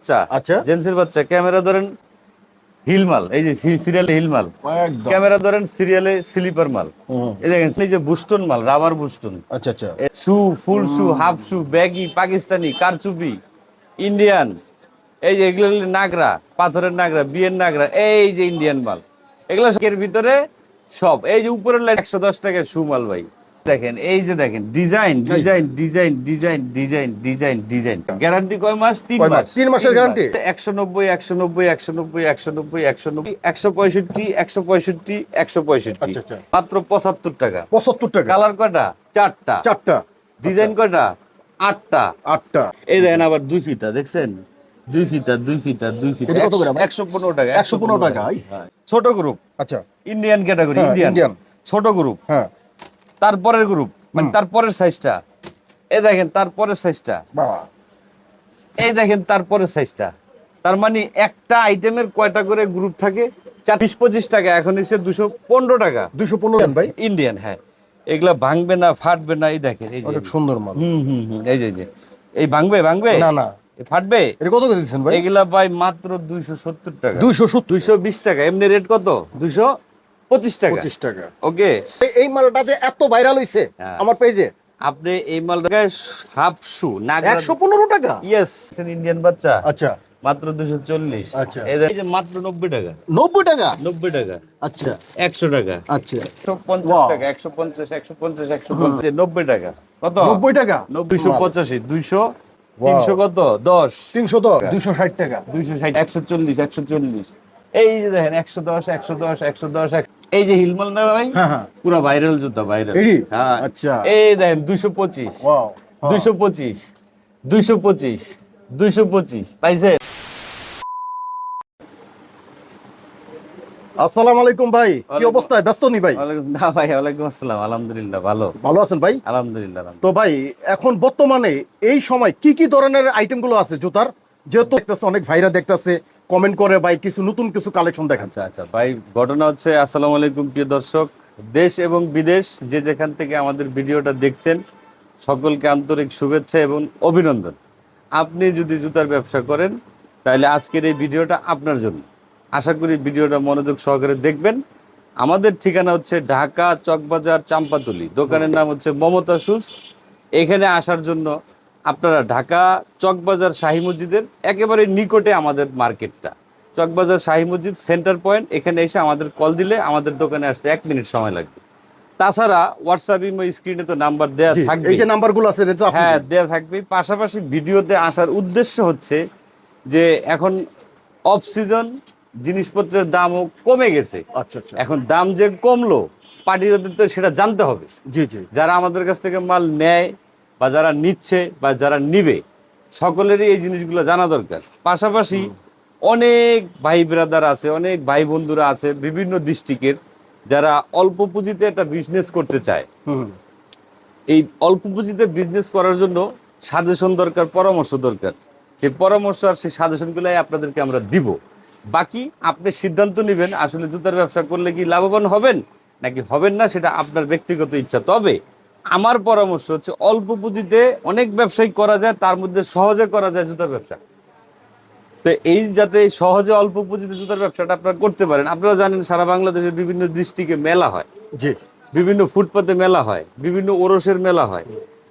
আচ্ছা আচ্ছা জেন্সের বাচ্চা ক্যামেরা ধরেন হিল মাল, এই যে সিরিয়ালে হিল মাল, একদম ক্যামেরা ধরেন সিরিয়ালে স্লিপার মাল, এই দেখেন এই যে বুস্টন মাল, রাবার বুস্টন, আচ্ছা আচ্ছা শু, ফুল শু, হাফ শু, ব্যাগি, পাকিস্তানি, কারচুপি, ইন্ডিয়ান, এই যে এগুলো হলো নাগরা, পাথরের নাগরা, বিয়ের নাগরা, এই যে ইন্ডিয়ান মাল, এগুলো এর ভিতরে সব। এই যে উপরের লাইন 110 টাকার শু মাল ভাই। দেখেন এই যে দেখেন design design design design design design design. Guarantee কয় মাস? 3 কয় মাস? মাস। 3 মাসের গ্যারান্টি। 190 190 190 190 190 165 165 165, আচ্ছা আচ্ছা মাত্র 75 টাকা। 75 টাকা। কালার কয়টা? 4টা। চারটা। ডিজাইন কয়টা? 8টা। 8টা। এই দেখেন আবার 2 ফিতা, দেখছেন? 2 ফিতা 2 ফিতা 2 ফিতা। এটা কত করে ভাই? 115 টাকা। 115 টাকা। হ্যাঁ ছোট গ্রুপ, আচ্ছা ইন্ডিয়ান ক্যাটাগরি, হ্যাঁ, ইন্ডিয়ান ইন্ডিয়ান। ছোট গ্রুপ। হ্যাঁ তারপরের গ্রুপ মানে তারপরের সাইজটা, এই দেখেন তারপরের সাইজটা, বাবা এই দেখেন তারপরের সাইজটা। তার মানে একটা আইটেমের কয়টা করে গ্রুপ থাকে? 20-25 টাকা, এখন এসে 215 টাকা। 215 ভাই। ইন্ডিয়ান, হ্যাঁ। এগুলা ভাঙবে না, ফাটবে না। এই দেখেন এই যে অনেক সুন্দর মাল। এই যে এই যে এই ভাঙবে ভাঙবে না না এ ফাটবে। এটা কত করে দিচ্ছেন ভাই? এগুলা ভাই মাত্র 270 টাকা। 270 220 টাকা। এমনি রেট কত? 225 টাকা। 25 টাকা। ওকে। এই মালটা যে এত ভাইরাল হইছে হ্যাঁ। আমার পেজে, আপনি এই মালটাকে হাফ শু না 115 টাকা। ইয়েস, ইন্ডিয়ান বাচ্চা আচ্ছা মাত্র 240। আচ্ছা। এই যে মাত্র 90 টাকা। 90 টাকা। 90 টাকা। আচ্ছা 100 টাকা। আচ্ছা 150 টাকা। 150 150 150 90 টাকা। কত? 90 টাকা। 285 200 300 কত? 10 310 260 টাকা। 260 140 140। এই যে দেখেন 110 110 110। এই যে হিলমাল না ভাই, হ্যাঁ হ্যাঁ পুরো ভাইরাল জুতা, ভাইরাল। এডি। হ্যাঁ আচ্ছা এই দেখেন 225 ওয়াও 225 225 225 পাইছে। আসসালামু আলাইকুম ভাই, কি অবস্থা? ব্যস্ত নি ভাই? না ভাই, ওয়ালাইকুম আসসালাম। আলহামদুলিল্লাহ ভালো। ভালো আছেন ভাই? আলহামদুলিল্লাহ। তো ভাই এখন বর্তমানে এই সময় কি কি ধরনের আইটেমগুলো আছে জুতার? যেহেতু দেখতেছে অনেক ভাইরা দেখতেছে, কমেন্ট করে ভাই কিছু নতুন কিছু কালেকশন দেখান। আচ্ছা আচ্ছা ভাই, ঘটনা হচ্ছে, আসসালামু আলাইকুম প্রিয় দর্শক, দেশ এবং বিদেশ যে যেখান থেকে আমাদের ভিডিওটা দেখছেন, সকলকে আন্তরিক শুভেচ্ছা এবং অভিনন্দন। আপনি যদি জুতার ব্যবসা করেন তাহলে আজকের এই ভিডিওটা আপনার জন্য। আশা করি ভিডিওটা মনোযোগ সহকারে দেখবেন। আমাদের ঠিকানা হচ্ছে ঢাকা চকবাজার চাম্পাতলি, দোকানের নাম হচ্ছে মমতা শুজ। এখানে আসার জন্য আপনারা ঢাকা চকবাজার শাহী মসজিদের একেবারে নিকটে আমাদের মার্কেটটা, চকবাজার শাহী মসজিদ সেন্টার পয়েন্ট। এখানে এসে আমাদের কল দিলে আমাদের দোকানে আসতে 1 মিনিট সময় লাগবে। তাছাড়া হোয়াটসঅ্যাপ ইমো স্ক্রিনে তো নাম্বার দেওয়া জি, থাকবে, এই যে নাম্বারগুলো আছে এটা তো আপনি হ্যাঁ দেওয়া থাকবে। পাশাপাশি ভিডিওতে আসার উদ্দেশ্য হচ্ছে যে এখন অফ সিজন, জিনিসপত্রের দামও কমে গেছে। আচ্ছা আচ্ছা এখন দাম যে কমলো, পার্টিদের তো সেটা জানতে হবে। জি জি যারা আমাদের কাছ থেকে মাল নেয় বা যারা নিচ্ছে বা যারা নিবে, সকলেরই এই জিনিসগুলো জানা দরকার। পাশাপাশি অনেক ভাই ব্রাদার আছে, অনেক ভাই বন্ধুরা আছে বিভিন্ন ডিস্ট্রিক্টের, যারা অল্প পুঁজিতে একটা বিজনেস করতে চায়। এই অল্প পুঁজিতে বিজনেস করার জন্য সাজেশন দরকার, পরামর্শ দরকার। সেই পরামর্শ আর সেই সাজেশনগুলাই আপনাদেরকে আমরা দিব। বাকি আপনি সিদ্ধান্ত নেবেন আসলে জুতার ব্যবসা করলে কি লাভবান হবেন নাকি হবেন না, সেটা আপনার ব্যক্তিগত ইচ্ছা। তবে আমার পরামর্শ হচ্ছে অল্প পুঁজিতে অনেক ব্যবসায়ী করা যায়, তার মধ্যে সহজে করা যায় জুতার ব্যবসা। তো এই যাতে সহজে অল্প পুঁজিতে জুতার ব্যবসাটা আপনারা করতে পারেন। আপনারা জানেন সারা বাংলাদেশের বিভিন্ন ডিস্ট্রিক্টে মেলা হয়, জি বিভিন্ন ফুটপাতে মেলা হয়, বিভিন্ন ওরসের মেলা হয়,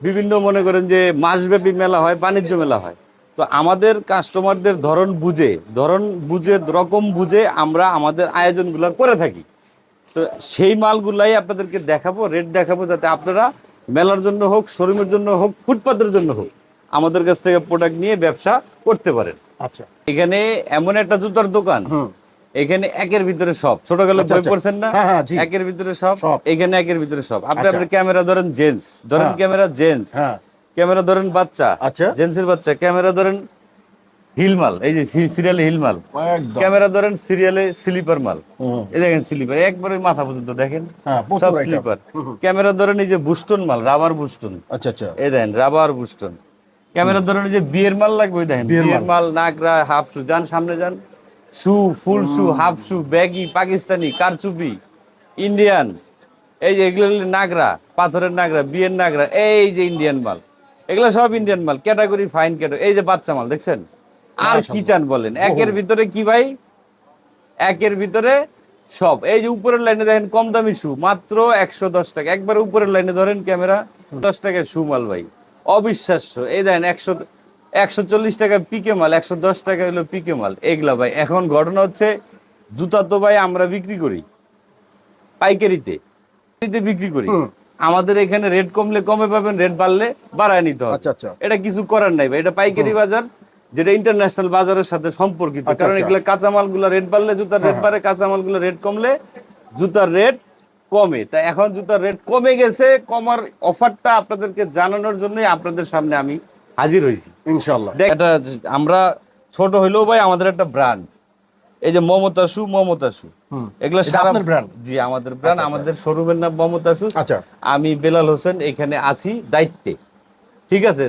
বিভিন্ন মনে করেন যে মাসব্যাপী মেলা হয়, বাণিজ্য মেলা হয়। তো আমাদের কাস্টমারদের ধরন বুঝে রকম বুঝে আমরা আমাদের আয়োজনগুলো করে থাকি। তো সেই মালগুলাই আপনাদেরকে দেখাবো, রেট দেখাবো, যাতে আপনারা মেলার জন্য হোক, শোরুমের জন্য হোক, ফুটপাতের জন্য হোক, আমাদের কাছ থেকে প্রোডাক্ট নিয়ে ব্যবসা করতে পারেন। আচ্ছা এখানে এমন একটা জুতার দোকান, এখানে একের ভিতরে সব। ছোটকালে আচ্ছা, বই আচ্ছা। পড়ছেন না, হ্যাঁ, হ্যাঁ, জি। একের ভিতরে সব। সব। এখানে একের ভিতরে সব। আপনি আচ্ছা। আপনার ক্যামেরা ধরেন জেন্টস, ধরেন হ্যাঁ। ক্যামেরা জেন্টস, হ্যাঁ ক্যামেরা ধরেন বাচ্চা, আচ্ছা। জেন্টসের বাচ্চা, ক্যামেরা ধরেন হিল মাল, এই যে সিরিয়ালে হিল মাল, একদম ক্যামেরা ধরেন সিরিয়ালে স্লিপার মাল। এই দেখেন স্লিপার একবারে মাথা পর্যন্ত দেখেন, হ্যাঁ, প্রচুর সব item। স্লিপার। ক্যামেরা ধরেন এই যে বুস্টন মাল, রাবার বুস্টন, আচ্ছা আচ্ছা এই দেখেন রাবার বুস্টন। ক্যামেরা ধরেন এই যে বিয়ের মাল লাগবে, ওই দেখেন বিয়ের বিয়ের মাল, নাগরা, হাফ শু, যান সামনে যান, শু, ফুল শু, হাফ শু, ব্যাগি, পাকিস্তানি, কারচুপি, ইন্ডিয়ান, এই যে এগুলো হলো নাগরা, পাথরের নাগরা, বিয়ের নাগরা, এই যে ইন্ডিয়ান মাল, এগুলো সব ইন্ডিয়ান মাল, ক্যাটাগরি ফাইন ক্যাটাগরি। এই যে বাচ্চা মাল দেখছেন, আর কি চান বলেন? একের ভিতরে কি ভাই, একের ভিতরে সব। এই যে উপরের লাইনে দেখেন কম দামি শু মাত্র 110 টাকা, একবার উপরের লাইনে ধরেন ক্যামেরা, 10 টাকায় শু মাল ভাই, অবিশ্বাস্য। এই দেখেন 140 টাকা পিকে মাল, 110 টাকা হলো পিকে মাল এগুলা ভাই। এখন ঘটনা হচ্ছে জুতা তো ভাই আমরা বিক্রি করি পাইকারিতে, বিক্রি করি। আমাদের এখানে রেট কমলে কমে পাবেন, রেট বাড়লে বাড়ায় নিতে হবে। আচ্ছা আচ্ছা, এটা কিছু করার নাই ভাই, এটা পাইকারি বাজার যেটা ইন্টারন্যাশনাল বাজারের সাথে সম্পর্কিত। আচ্ছা, কারণ আচ্ছা। এগুলো কাঁচামাল গুলো রেট বাড়লে জুতার রেট বাড়ে, কাঁচামাল গুলো রেট কমলে জুতার রেট কমে। তাই এখন জুতার রেট কমে গেছে, কমার অফারটা আপনাদেরকে জানানোর জন্যই আপনাদের সামনে আমি হাজির হয়েছি ইনশাআল্লাহ। এটা আমরা ছোট হইলেও ভাই আমাদের একটা ব্র্যান্ড, এই যে মমতা শু, মমতা শু এগুলো এটা সারা আপনার brand? জি আমাদের ব্র্যান্ড। আচ্ছা, আচ্ছা। আমাদের শোরুমের নাম মমতা শু। আচ্ছা আমি বেলাল হোসেন এখানে আছি দায়িত্বে, ঠিক আছে,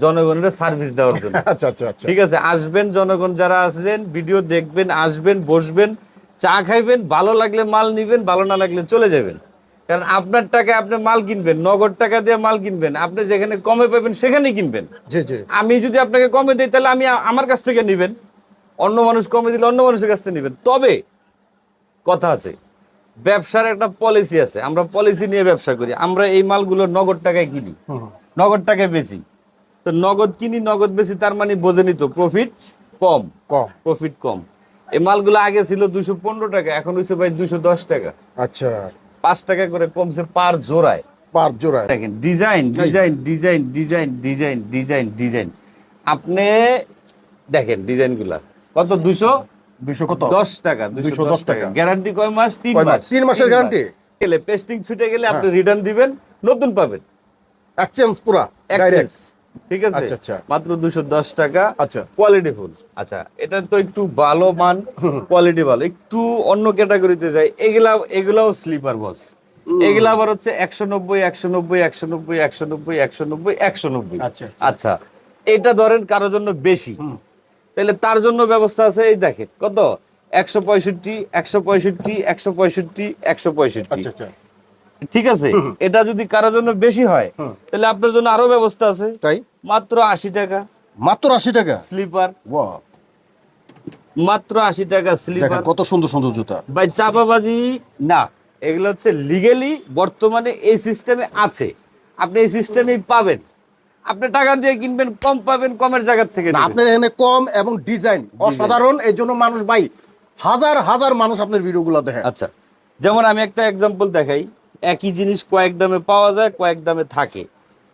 জনগণের সার্ভিস দেওয়ার জন্য। আচ্ছা আচ্ছা আচ্ছা, ঠিক আছে, আসবেন জনগণ যারা আসবেন, ভিডিও দেখবেন, আসবেন, বসবেন, চা খাইবেন, ভালো লাগলে মাল নিবেন, ভালো না লাগলে চলে যাবেন। কারণ আপনার টাকায় আপনি মাল কিনবেন, নগদ টাকা দিয়ে মাল কিনবেন, আপনি যেখানে কমে পাবেন সেখানেই কিনবেন। জি জি, আমি যদি আপনাকে কমে দিই তাহলে আমি আমার কাছ থেকে নিবেন, অন্য মানুষ কমে দিলে অন্য মানুষের কাছ থেকে নিবেন। তবে কথা আছে, ব্যবসার একটা পলিসি আছে, আমরা পলিসি নিয়ে ব্যবসা করি। আমরা এই মালগুলো নগদ টাকায় কিনি, নগদ টাকায় বেচি। তো নগদ কিনি, নগদ বেশি, তার মানে বোঝেনি তো প্রফিট কম, কম। প্রফিট কম। এই মালগুলো আগে ছিল 215 টাকা, এখন হচ্ছে ভাই 210 টাকা, আচ্ছা, 5 টাকা করে কমছে পার জোড়ায়। পার জোড়ায়। দেখেন design design design design design design design, আপনি দেখেন ডিজাইনগুলা কত, 200 কত? 10 টাকা, 210 টাকা। গ্যারান্টি কয় মাস? 3 কয় মাস? মাস। 3 মাসের গ্যারান্টি। গেলে পেস্টিং ছুটে গেলে আপনি রিটার্ন দিবেন, নতুন পাবেন, এক্সচেঞ্জ পুরা এক্সচেঞ্জ। ডাইরেক্ট। ঠিক আছে, আচ্ছা, আচ্ছা। মাত্র 210 টাকা। আচ্ছা। Quality full. আচ্ছা, এটা তো একটু ভালো মান, কোয়ালিটি ভালো। একটু অন্য ক্যাটাগরিতে যাই, এগুলাও স্লিপার বস। এগুলা আবার হচ্ছে 190 190 190 190 190 190। আচ্ছা, আচ্ছা, এটা ধরেন কারোর জন্য বেশি, তাহলে তার জন্য ব্যবস্থা আছে। এই দেখেন কত, 165 165 165 165। আচ্ছা আচ্ছা, ঠিক আছে, এটা যদি কারোর জন্য বেশি হয় তাহলে আপনার জন্য আরো ব্যবস্থা আছে। তাই মাত্র 80 টাকা মাত্র 80 টাকা স্লিপার, ওয়াও, মাত্র 80 টাকা দেখেন স্লিপার। কত সুন্দর সুন্দর জুতা। ভাই চাপাবাজি না, এগুলো হচ্ছে লিগেলি বর্তমানে এই সিস্টেমে আছে, আপনি এই সিস্টেমেই পাবেন। আপনি টাকা দিয়ে কিনবেন, কম পাবেন, কমের জায়গা থেকে না, নেবেন। আপনার এখানে কম এবং ডিজাইন অসাধারণ, এই জন্য মানুষ ভাই হাজার হাজার মানুষ আপনার ভিডিওগুলো দেখে। আচ্ছা, যেমন আমি একটা এক্সাম্পল দেখাই, একই জিনিস কয়েক দামে পাওয়া যায়, কয়েক দামে থাকে।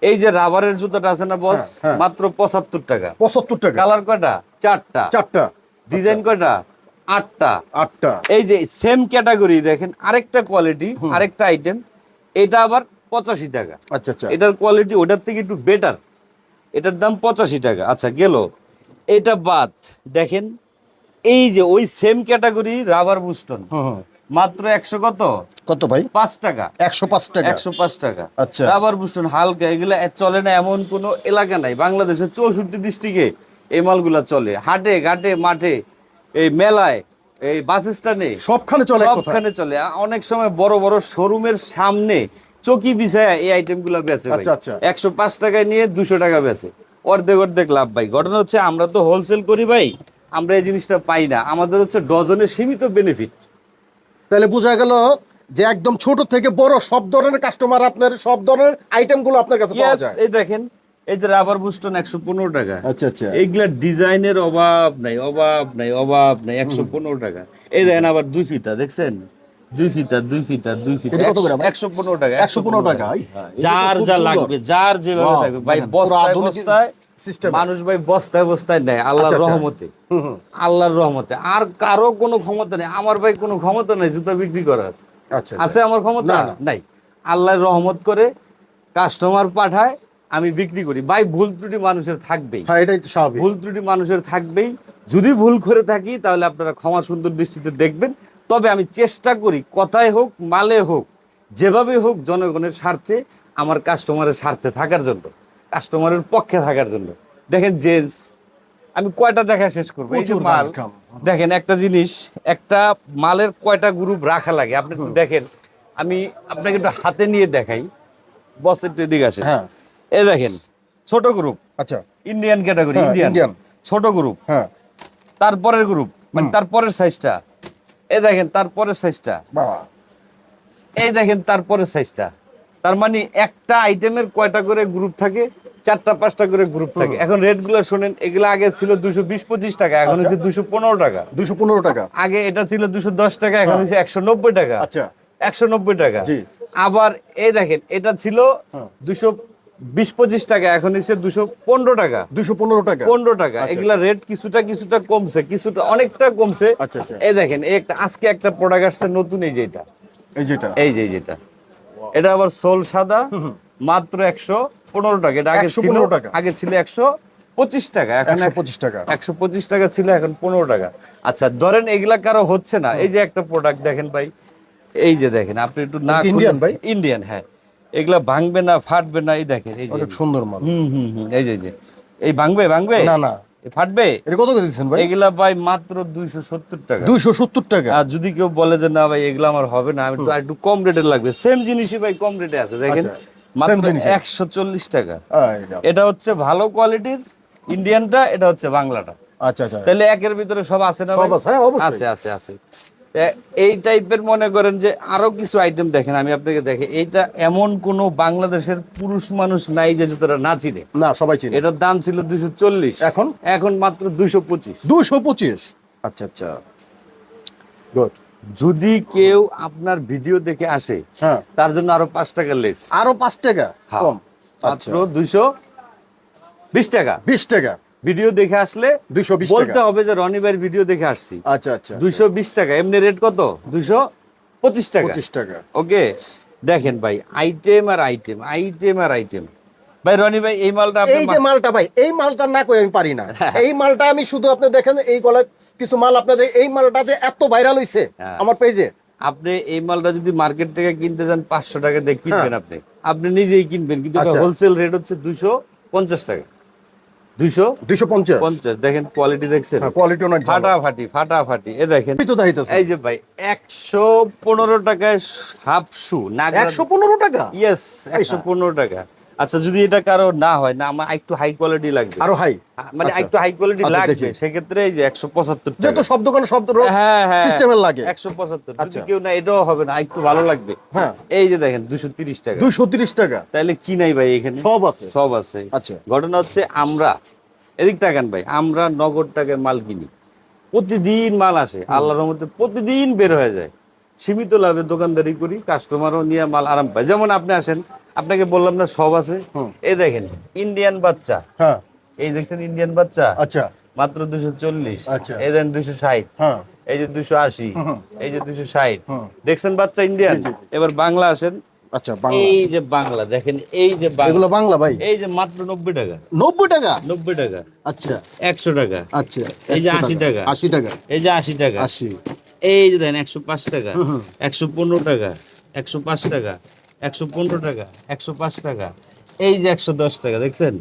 এই যে রাবারের জুতাটা আছে না বস, হ্যাঁ। মাত্র 75 টাকা। 75 টাকা। কালার কয়টা? 4টা। 4টা। ডিজাইন কয়টা? 8টা। 8টা। এই যে সেম ক্যাটাগরি দেখেন, আরেকটা কোয়ালিটি, আরেকটা আইটেম, এটা আবার 85 টাকা। আচ্ছা আচ্ছা, এটার কোয়ালিটি ওটার থেকে একটু বেটার, এটার দাম 85 টাকা। আচ্ছা গেল, এটা বাদ দেখেন, এই যে ওই সেম ক্যাটাগরি রাবার বুস্টন মাত্র 100 কত কত ভাই? 5 টাকা। 105 টাকা। 105 টাকা। আচ্ছা। রাবার বুস্টন হালকা, এগুলা চলে না এমন কোনো এলাকা নাই বাংলাদেশের 64 ডিস্ট্রিক্টে এই মালগুলা চলে। হাটে ঘাটে মাঠে, এই মেলায়, এই বাস স্ট্যান্ডে, সবখানে চলে এক কথা। সবখানে চলে। অনেক সময় বড় বড় শোরুমের সামনে চকি বিছায়া এই আইটেমগুলো বেচে ভাই। আচ্ছা, আচ্ছা। 105 টাকায় নিয়ে 200 টাকা বেচে, অর্ধেক অর্ধেক লাভ ভাই। ঘটনা হচ্ছে আমরা তো হোলসেল করি ভাই, আমরা এই জিনিসটা পাই না, আমাদের হচ্ছে ডজনের সীমিত বেনিফিট। তাহলে বোঝা গেল যে একদম ছোট থেকে বড় সব ধরনের কাস্টমার, আপনার সব ধরনের আইটেমগুলো আপনার কাছে পাওয়া যায়। এই দেখেন, এই যে রাবার বুস্টন 115 টাকা। আচ্ছা আচ্ছা, এইগুলা ডিজাইনের অভাব নাই, অভাব নাই, অভাব নাই, 115 টাকা। এই দেখেন আবার 2 ফিতা, দেখছেন? 2 ফিতা 2 ফিতা 2 ফিতা, এটা কত করে ভাই? 115 টাকা। 115 টাকা। যার যা লাগবে, যার যেভাবে লাগবে ভাই, বস্তায় বস্তায় সিস্টেম মানুষ ভাই, বস্তায় বস্তায় নেয় আল্লাহর আচ্ছা, আচ্ছা। রহমতে। আল্লাহর রহমতে আর কারো কোনো ক্ষমতা নেই। আমার ভাই কোনো ক্ষমতা নেই জুতা বিক্রি করার। আচ্ছা আছে আমার ক্ষমতা? না, না। নাই। আল্লাহর রহমত করে কাস্টমার পাঠায়, আমি বিক্রি করি। ভাই ভুল ত্রুটি মানুষের থাকবেই, হ্যাঁ, এটাই তো স্বাভাবিক। ভুল ত্রুটি মানুষের থাকবেই। যদি ভুল করে থাকি তাহলে আপনারা ক্ষমা সুন্দর দৃষ্টিতে দেখবেন। তবে আমি চেষ্টা করি কথায় হোক মালে হোক যেভাবে হোক জনগণের স্বার্থে, আমার কাস্টমারের স্বার্থে থাকার জন্য, কাস্টমারের পক্ষে থাকার জন্য। দেখেন জেন্টস, আমি কয়টা দেখা শেষ করবো? এই যে প্রচুর মাল income। দেখেন, একটা জিনিস, একটা মালের কয়টা গ্রুপ রাখা লাগে আপনি একটু দেখেন। আমি আপনাকে একটু হাতে নিয়ে দেখাই, বস একটু এদিকে আসেন। হ্যাঁ, এই দেখেন ছোট গ্রুপ, আচ্ছা, ইন্ডিয়ান ক্যাটাগরি, হ্যাঁ, ইন্ডিয়ান। ইন্ডিয়ান। ছোট গ্রুপ, হ্যাঁ তারপরের গ্রুপ, মানে তারপরের সাইজটা, এই দেখেন তারপরের সাইজটা, বাবা এই দেখেন তারপরের সাইজটা। তার মানে একটা আইটেমের কয়টা করে গ্রুপ থাকে? 4টা 5টা করে গ্রুপ থাকে। এখন রেট গুলো শোনেন, এগুলো আগে ছিল 220-25 টাকা, এখন হচ্ছে 215 টাকা। 215 টাকা। আগে এটা ছিল 210 টাকা, এখন হচ্ছে 190 টাকা। আচ্ছা 190 টাকা। জি। আবার এই দেখেন, এটা ছিল 220-25 টাকা, এখন হচ্ছে 215 টাকা। 215 টাকা। 15 টাকা। এগুলা রেট কিছুটা কিছুটা কমছে, কিছুটা অনেকটা কমছে। আচ্ছা আচ্ছা। এই দেখেন, এই একটা আজকে একটা প্রোডাক্ট আসছে নতুন, এই যে এটা, এই যেটা এই যেটা, এটা আবার সোল সাদা, মাত্র 115 টাকা। এটা আগে ছিল 115 টাকা। আগে ছিল 125 টাকা, এখন 125 টাকা। 125 টাকা ছিল, এখন 15 টাকা। আচ্ছা ধরেন এগুলা কারো হচ্ছে না, এই যে একটা প্রোডাক্ট দেখেন ভাই, এই যে দেখেন, আপনি একটু না ইন্ডিয়ান ভাই? ইন্ডিয়ান, হ্যাঁ। এগুলা ভাঙবে না, ফাটবে না, এই দেখেন, এই যে অনেক সুন্দর মাল। এই যে এই ভাঙবে না না, এ ফাটবে। এটা কত করে দিচ্ছেন ভাই? এগুলা ভাই মাত্র 270 টাকা। 270 টাকা। আর যদি কেউ বলে যে না ভাই এগুলো আমার হবে না, আমি একটু কম রেটের লাগবে, সেম জিনিসই ভাই কম রেটে আছে, দেখেন আচ্ছা, মাত্র same জিনিসই। 140 টাকা। এইটা। এটা হচ্ছে ভালো কোয়ালিটির ইন্ডিয়ানটা, এটা হচ্ছে বাংলাটা। আচ্ছা আচ্ছা। তাহলে একের ভিতরে সব আছে না সব ভাই? আছে, হ্যাঁ, অবশ্যই। আছে আছে আছে। এই টাইপের মনে করেন যে আরো কিছু আইটেম দেখেন, আমি আপনাকে দেখে, এইটা এমন কোন বাংলাদেশের পুরুষ মানুষ নাই যে জুতোটা না চিনে। না, সবাই চিনে। এটার দাম ছিল 240, এখন? এখন মাত্র 225। 225। আচ্ছা আচ্ছা, গুড। যদি কেউ আপনার ভিডিও দেখে আসে, হ্যাঁ, তার জন্য আরো 5 টাকা লেস, আরো 5 টাকা হ্যাঁ, কম। আচ্ছা, মাত্র 220 টাকা। 20 টাকা। ভিডিও দেখে আসলে 220 বলতে টাকা। হবে যে রনি ভাইয়ের ভিডিও দেখে আসছি। আচ্ছা আচ্ছা। 220 টাকা। এমনি রেট কত? 225 টাকা। 25 টাকা। ওকে, দেখেন ভাই, আইটেম আর আইটেম, আইটেম আর আইটেম। ভাই রনি ভাই, এই মালটা আপনি এই যে মালটা ভাই, এই মালটা না কই আমি পারি না। এই মালটা আমি শুধু আপনি দেখেন, এই গলায় কিছু মাল আপনাদের, এই মালটা যে এত ভাইরাল হইছে হ্যাঁ। আমার পেজে। আপনি এই মালটা যদি মার্কেট থেকে কিনতে যান 500 টাকা দিয়ে কিনবেন, আপনি নিজেই কিনবেন, কিন্তু আচ্ছা। হোলসেল রেট হচ্ছে 250 টাকা। 250। 250। দেখেন কোয়ালিটি দেখছেন, হ্যাঁ, কোয়ালিটি অনেক ভালো। ফাটাফাটি ফাটাফাটি। এ দেখেন, আমি তো দেখাইতেছি। এই যে ভাই 115 টাকায় হাফ শু, 115 টাকা। ইয়েস, 115 টাকা। আচ্ছা যদি এটা কারো না হয় না, আমার একটু হাই কোয়ালিটি লাগবে, আরো হাই, মানে আচ্ছা। একটু হাই কোয়ালিটি আচ্ছা, লাগবে, দেখি। সেক্ষেত্রে এই যে 175 যেহেতু টাকা। সব দোকানে সব হ্যাঁ হ্যাঁ, সিস্টেমের লাগে। 175। যদি আচ্ছা। কেউ না, এটাও হবে না, একটু ভালো লাগবে। হ্যাঁ, এই যে দেখেন 230 টাকা। 230 টাকা। তাহলে কি নাই ভাই এখানে? সব আছে। সব আছে। আচ্ছা। ঘটনা হচ্ছে, আমরা এদিক তাকান ভাই, আমরা নগদ টাকায় মাল কিনি, প্রতিদিন মাল আসে, আল্লাহর রহমতে প্রতিদিন বের হয়ে যায়, সীমিত লাভে দোকানদারি করি, কাস্টমারও নিয়ে মাল আরাম পায়। যেমন আপনি আসেন, আপনাকে বললাম না সব আছে। এই দেখেন ইন্ডিয়ান বাচ্চা, হ্যাঁ, এই দেখছেন ইন্ডিয়ান বাচ্চা, আচ্ছা মাত্র 240। আচ্ছা। এই দেখেন 260, হ্যাঁ, এই যে 280, এই যে 260। দেখছেন বাচ্চা ইন্ডিয়ান। জি, জি, জি। এবার বাংলা আসেন, আচ্ছা বাংলা। এই যে বাংলা দেখেন, এই যে এগুলো বাংলা, বাংলা ভাই? এই যে মাত্র 90 টাকা। 90 টাকা। 90 টাকা। আচ্ছা 100 টাকা। আচ্ছা। এই যে 100 80 টাকা। 80 টাকা। এই যে 80 টাকা। 80। এই যে দেখেন 105 টাকা, 115 টাকা, 105 টাকা, 115 টাকা, 105 টাকা। এই যে 110 টাকা, দেখছেন?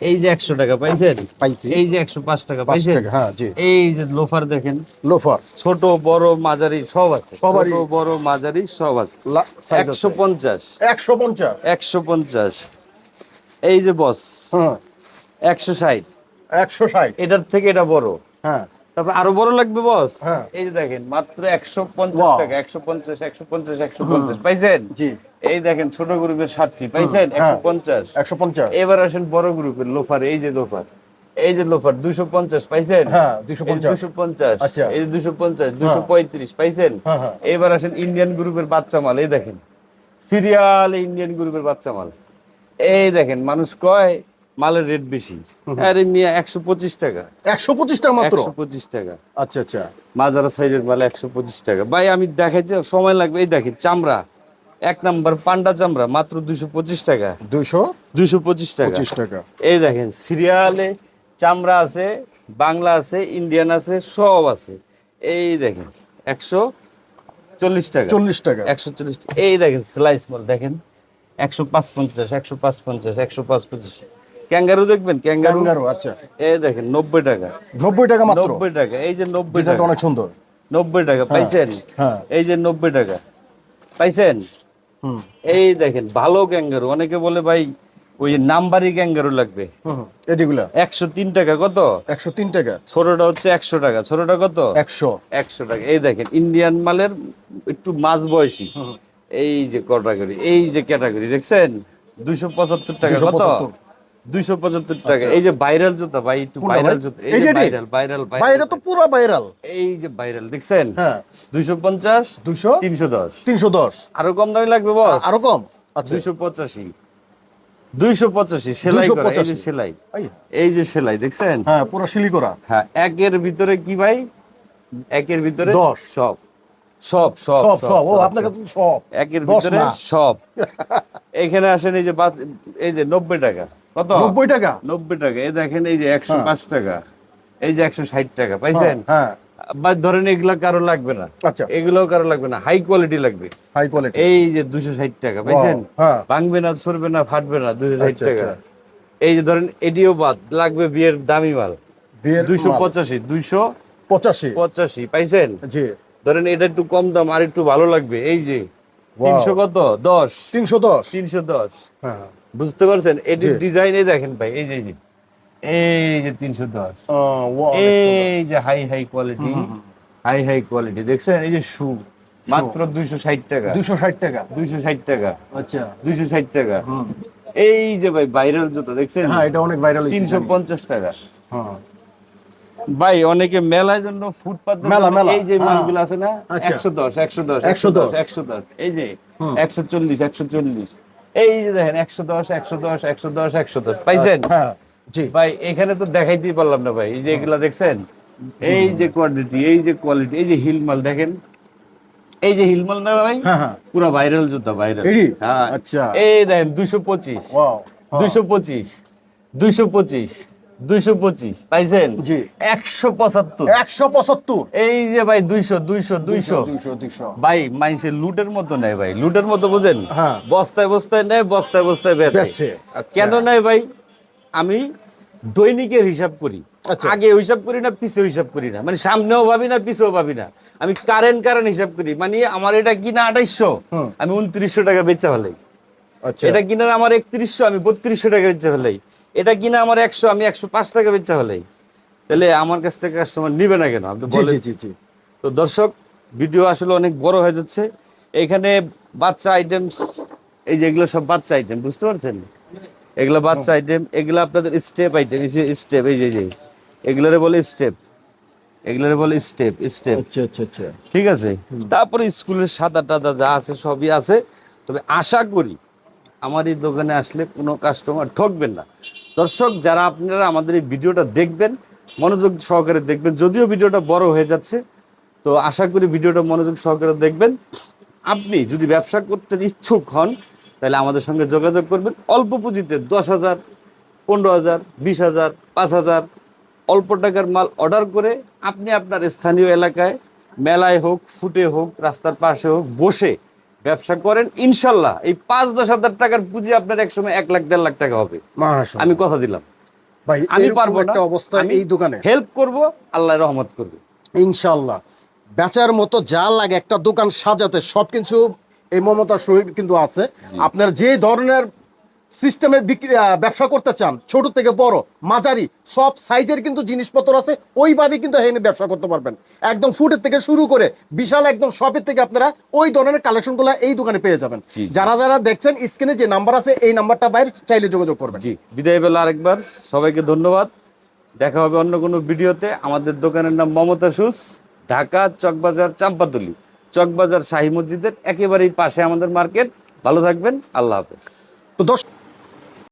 এই যে 100 টাকা পাইছেন? পাইছি। এই যে 105 টাকা 5 পাইছেন? টাকা, হ্যাঁ জি। এই যে লোফার দেখেন, লোফার ছোট বড় মাঝারি সব আছে, সবারই। ছোট বড় মাঝারি সব আছে। সাইজ আছে। 150, 150। 150। এই যে বস, হ্যাঁ, 160। 160। এটার থেকে এটা বড়, হ্যাঁ, তারপর আরো বড় লাগবে বস। হ্যাঁ। এই যে দেখেন মাত্র 150 Wow. টাকা, 150, 150, 150 পাইছেন? জি। এই দেখেন ছোট গ্রুপের সাতছি পাইছেন, হ্যাঁ। 150। 150। এবার আসেন বড় গ্রুপের লোফার, এই যে লোফার, এই যে লোফার 250 পাইছেন? হ্যাঁ, এই 250। 250, আচ্ছা। এই যে 250, 235 পাইছেন? হ্যাঁ, হ্যাঁ। এবার আসেন ইন্ডিয়ান গ্রুপের বাচ্চা মাল, এই দেখেন সিরিয়াল ইন্ডিয়ান গ্রুপের বাচ্চা মাল। এই দেখেন, মানুষ কয় মালের রেট বেশি, আরে মিয়া 125 টাকা, 125 টাকা মাত্র। 125 টাকা। আচ্ছা আচ্ছা। মাজারা সাইজের মাল 125 টাকা। ভাই আমি দেখাইতে সময় লাগবে। এই দেখেন চামড়া, 1 নাম্বার পান্ডা চামড়া, মাত্র 225 টাকা। 225 টাকা। 225 টাকা। এই দেখেন সিরিয়ালে চামড়া আছে, বাংলা আছে, ইন্ডিয়ান আছে, সব আছে। এই দেখেন 140 টাকা। 40 টাকা। 140 টাকা। এই দেখেন স্লাইস মাল দেখেন 155, 155, 155। ক্যাঙ্গারু দেখবেন, ক্যাঙ্গারু। ক্যাঙ্গারু, আচ্ছা। এই দেখেন 90 টাকা। 90 টাকা মাত্র। 90 টাকা। এই যে 90 ডিজাইনটা টাকা। অনেক সুন্দর। 90 টাকা পাইছেন? হ্যাঁ। এই যে 90 টাকা পাইছেন? হুম। এই দেখেন ভালো ক্যাঙ্গারু। অনেকে বলে ভাই ওই যে নাম্বারি ক্যাঙ্গারু লাগবে এডিগুলা 103 টাকা। কত? 103 টাকা। ছোটটা হচ্ছে 100 টাকা। ছোটটা কত? 100 টাকা। এই দেখেন ইন্ডিয়ান মালের একটু মাঝ বয়সী এই যে ক্যাটাগরি, এই যে ক্যাটাগরি দেখছেন 275 টাকা। কত? 275 টাকা। এই যে ভাইরাল জুতা ভাই, একটু ভাইরাল জুতা, এই যে ভাইরাল ভাইরাল ভাই এটা তো পুরো ভাইরাল। এই যে ভাইরাল দেখছেন, হ্যাঁ 250 200 310 310। আরো কম দামি লাগবে বস? আরো কম? আচ্ছা 285 সেলাই করা, এই যে সেলাই, এই যে সেলাই দেখছেন, হ্যাঁ পুরো শিলি করা। হ্যাঁ একের ভিতরে কি ভাই, একের ভিতরে 10 সব সব সব সব সব। ও আপনার কাছে সব একের ভিতরে সব। এখানে আসেন এই যে এই যে 90 টাকা। কত? 90 টাকা। 90 টাকা। এই দেখেন এই যে 105 টাকা, এই যে 160 টাকা পাইছেন। হ্যাঁ বা ধরেন এগুলা কারো লাগবে না, আচ্ছা এগুলোও কারো লাগবে না, হাই কোয়ালিটি লাগবে। High quality. এই যে 260 টাকা পাইছেন, হ্যাঁ ভাঙবে না, ছড়বে না, ফাটবে না, 260 টাকা। এই যে ধরেন এডিও বাদ লাগবে বিয়ের দামি মাল, 285 285 পাইছেন। জি ধরেন এটা একটু কম দাম আর একটু ভালো লাগবে, এই যে 300 কত 10 310। হ্যাঁ বুঝতে পারছেন? এটির ডিজাইন এই দেখেন ভাই, এই যে এই যে 310, এই যে high high quality, high high quality দেখছেন। এই যে শু মাত্র 260 টাকা। 260 টাকা। 260 টাকা। আচ্ছা 260 টাকা। এই যে ভাই ভাইরাল জুতো দেখছেন, হ্যাঁ এটা অনেক ভাইরাল হইছে। 350 টাকা। হ্যাঁ ভাই অনেকে মেলার জন্য ফুটপাত, এই যে মালগুলো আছে না, 110 110 110 110, এই যে 140 140, এই যে দেখেন 110 110 110 110 পাইছেন। হ্যাঁ জি ভাই এখানে তো দেখাইতেই পারলাম না ভাই, এই যে এগুলা দেখছেন, এই যে কোয়ালিটি, এই যে কোয়ালিটি, এই যে হিল মাল দেখেন, এই যে হিল মাল না ভাই, পুরো ভাইরাল জুতা ভাইরাল। হ্যাঁ আচ্ছা এই দেখেন 225 ওয়াও 225 225 225 পাইছেন জি 175 175। এই যে ভাই 200 200 200 200 ভাই মানুষের লুটের মতো নেয় ভাই, লুটের মতো বুঝেন, হ্যাঁ বস্তায় বস্তায় নেয়, বস্তায় বস্তায় বেচে। কেন নেয় ভাই? আমি দৈনিকের হিসাব করি, আগে হিসাব করি না, পিছে হিসাব করি না, মানে সামনেও ভাবি না, পিছেও ভাবি না, আমি কারেন্ট হিসাব করি। মানে আমার এটা কিনা 2800, আমি 2900 টাকা বেচা ফেলাই। এটা কিনা আমার 3100, আমি 3200 টাকা বেচা ফেলাই। এটা কিনা আমার 100, আমি 105 টাকা বেচা ফেলাই। তাহলে আমার কাছ থেকে কাস্টমার নিবে না কেন আপনি বলেন? তো দর্শক, ভিডিও আসলে অনেক বড় হয়ে যাচ্ছে। এখানে বাচ্চা আইটেম, এই যে এগুলো সব বাচ্চা আইটেম, বুঝতে পারছেন? এগুলা বাচ্চা আইটেম, এগুলা আপনাদের স্টেপ আইটেম, এই যে স্টেপ, এই যে এগুলারে বলে স্টেপ, এগুলারে বলে স্টেপ স্টেপ। আচ্ছা আচ্ছা আচ্ছা ঠিক আছে। তারপরে স্কুলের সাদা টাদা যা আছে সবই আছে। তবে আশা করি আমার এই দোকানে আসলে কোনো কাস্টমার ঠকবেন না। দর্শক যারা আপনারা আমাদের এই ভিডিওটা দেখবেন, মনোযোগ সহকারে দেখবেন। যদিও ভিডিওটা বড় হয়ে যাচ্ছে, তো আশা করি ভিডিওটা মনোযোগ সহকারে দেখবেন। আপনি যদি ব্যবসা করতে ইচ্ছুক হন, তাহলে আমাদের সঙ্গে যোগাযোগ করবেন। অল্প পুঁজিতে 10,000 15,000 20,000 5,000 অল্প টাকার মাল অর্ডার করে আপনি আপনার স্থানীয় এলাকায় মেলায় হোক, ফুটে হোক, রাস্তার পাশে হোক, বসে ব্যবসা করেন। ইনশাল্লাহ এই 5-10 হাজার টাকার পুঁজি আপনার একসময় 1 লাখ 1.5 লাখ টাকা হবে। আমি কথা দিলাম ভাই, আমি পারবো না, একটা অবস্থা এই দোকানে হেল্প করব, আল্লাহ রহমত করবে ইনশাল্লাহ। বেচার মতো যা লাগে একটা দোকান সাজাতে সবকিছু এই মমতার সহিত কিন্তু আছে। আপনার যে ধরনের সিস্টেমে ব্যবসা করতে চান, ছোট থেকে বড় মাঝারি সব সাইজের কিন্তু জিনিসপত্র আছে, ওইভাবে কিন্তু এখানে ব্যবসা করতে পারবেন। একদম ফুটের থেকে শুরু করে বিশাল একদম শপের থেকে আপনারা ওই ধরনের কালেকশনগুলো এই দোকানে পেয়ে যাবেন। যারা যারা দেখছেন স্ক্রিনে যে নাম্বার আছে, এই নাম্বারটা বাইরে চাইলে যোগাযোগ করবেন। জি, বিদায় বেলা আরেকবার সবাইকে ধন্যবাদ। দেখা হবে অন্য কোনো ভিডিওতে। আমাদের দোকানের নাম মমতা শুজ, ঢাকা চকবাজার চাম্পাতলি, চকবাজার শাহী মসজিদের একেবারেই পাশে আমাদের মার্কেট। ভালো থাকবেন, আল্লাহ হাফেজ। তো দর্শক